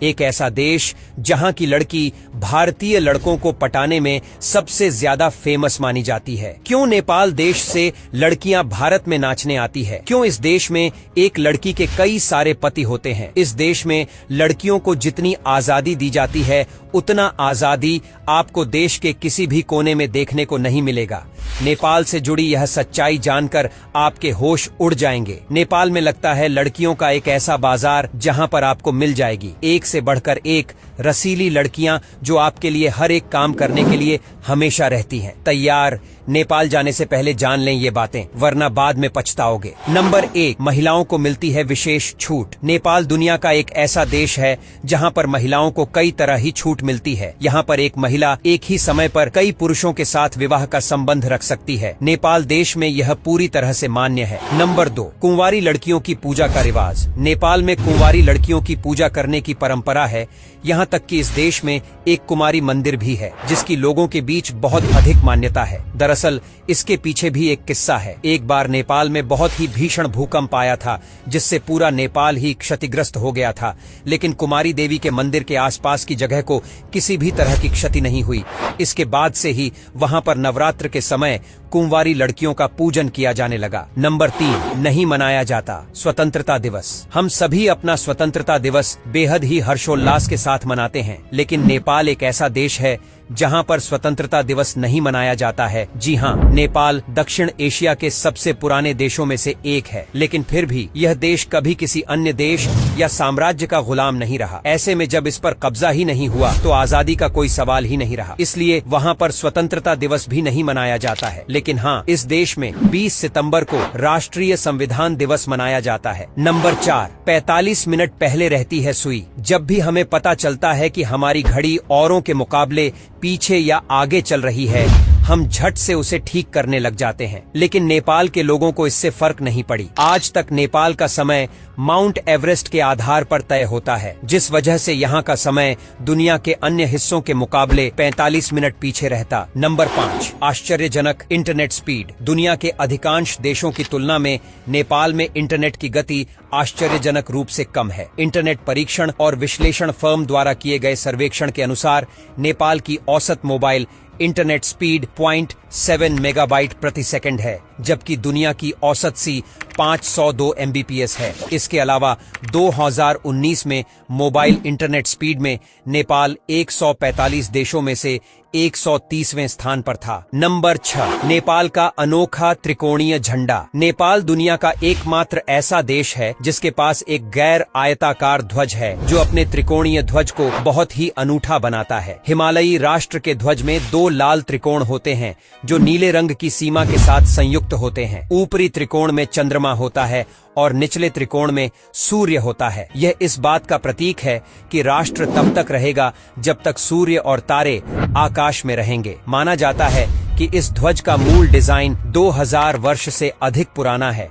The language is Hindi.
एक ऐसा देश जहां की लड़की भारतीय लड़कों को पटाने में सबसे ज्यादा फेमस मानी जाती है। क्यों नेपाल देश से लड़कियां भारत में नाचने आती है? क्यों इस देश में एक लड़की के कई सारे पति होते हैं? इस देश में लड़कियों को जितनी आजादी दी जाती है उतना आजादी आपको देश के किसी भी कोने में देखने को नहीं मिलेगा। नेपाल से जुड़ी यह सच्चाई जानकर आपके होश उड़ जाएंगे। नेपाल में लगता है लड़कियों का एक ऐसा बाजार जहां पर आपको मिल जाएगी एक से बढ़कर एक रसीली लड़कियां जो आपके लिए हर एक काम करने के लिए हमेशा रहती हैं। तैयार? नेपाल जाने से पहले जान लें ये बातें, वरना बाद में पछताओगे। नंबर 1, महिलाओं को मिलती है विशेष छूट। नेपाल दुनिया का एक ऐसा देश है जहां पर महिलाओं को कई तरह ही छूट मिलती है। यहाँ पर एक महिला एक ही समय पर कई पुरुषों के साथ विवाह का संबंध रख सकती है। नेपाल देश में यह पूरी तरह से मान्य है। नंबर 2, कुंवारी लड़कियों की पूजा का रिवाज। नेपाल में कुंवारी लड़कियों की पूजा करने की परंपरा है। यहाँ तक कि इस देश में एक कुमारी मंदिर भी है जिसकी लोगों के बीच बहुत अधिक मान्यता है। दरअसल इसके पीछे भी एक किस्सा है। एक बार नेपाल में बहुत ही भीषण भूकंप आया था जिससे पूरा नेपाल ही क्षतिग्रस्त हो गया था, लेकिन कुमारी देवी के मंदिर के आसपास की जगह को किसी भी तरह की क्षति नहीं हुई। इसके बाद से ही वहां पर नवरात्र के समय कुंवारी लड़कियों का पूजन किया जाने लगा। नंबर 3, नहीं मनाया जाता स्वतंत्रता दिवस। हम सभी अपना स्वतंत्रता दिवस बेहद ही हर्षोल्लास के साथ मनाते हैं, लेकिन नेपाल एक ऐसा देश है जहां पर स्वतंत्रता दिवस नहीं मनाया जाता है। जी हाँ, नेपाल दक्षिण एशिया के सबसे पुराने देशों में से एक है, लेकिन फिर भी यह देश कभी किसी अन्य देश या साम्राज्य का गुलाम नहीं रहा। ऐसे में जब इस पर कब्जा ही नहीं हुआ तो आजादी का कोई सवाल ही नहीं रहा। इसलिए वहां पर स्वतंत्रता दिवस भी नहीं मनाया जाता है। लेकिन हाँ, इस देश में 20 सितंबर को राष्ट्रीय संविधान दिवस मनाया जाता है। नंबर 4, 45 मिनट पहले रहती है सुई। जब भी हमें पता चलता है कि हमारी घड़ी औरों के मुकाबले पीछे या आगे चल रही है, हम झट से उसे ठीक करने लग जाते हैं। लेकिन नेपाल के लोगों को इससे फर्क नहीं पड़ी। आज तक नेपाल का समय माउंट एवरेस्ट के आधार पर तय होता है, जिस वजह से यहाँ का समय दुनिया के अन्य हिस्सों के मुकाबले 45 मिनट पीछे रहता। नंबर 5, आश्चर्यजनक इंटरनेट स्पीड। दुनिया के अधिकांश देशों की तुलना में नेपाल में इंटरनेट की गति आश्चर्यजनक रूप से कम है। इंटरनेट परीक्षण और विश्लेषण फर्म द्वारा किए गए सर्वेक्षण के अनुसार नेपाल की औसत मोबाइल इंटरनेट स्पीड 0.7 मेगाबाइट प्रति सेकंड है, जबकि दुनिया की औसत सी 502 MBPS है। इसके अलावा 2019 में मोबाइल इंटरनेट स्पीड में नेपाल 145 देशों में से 130वें स्थान पर था। नंबर 6, नेपाल का अनोखा त्रिकोणीय झंडा। नेपाल दुनिया का एकमात्र ऐसा देश है जिसके पास एक गैर आयताकार ध्वज है जो अपने त्रिकोणीय ध्वज को बहुत ही अनूठा बनाता है। हिमालयी राष्ट्र के ध्वज में 2 लाल त्रिकोण होते हैं जो नीले रंग की सीमा के साथ संयुक्त होते हैं। ऊपरी त्रिकोण में चंद्रमा होता है और निचले त्रिकोण में सूर्य होता है। यह इस बात का प्रतीक है कि राष्ट्र तब तक रहेगा जब तक सूर्य और तारे आकाश में रहेंगे। माना जाता है कि इस ध्वज का मूल डिजाइन 2000 वर्ष से अधिक पुराना है।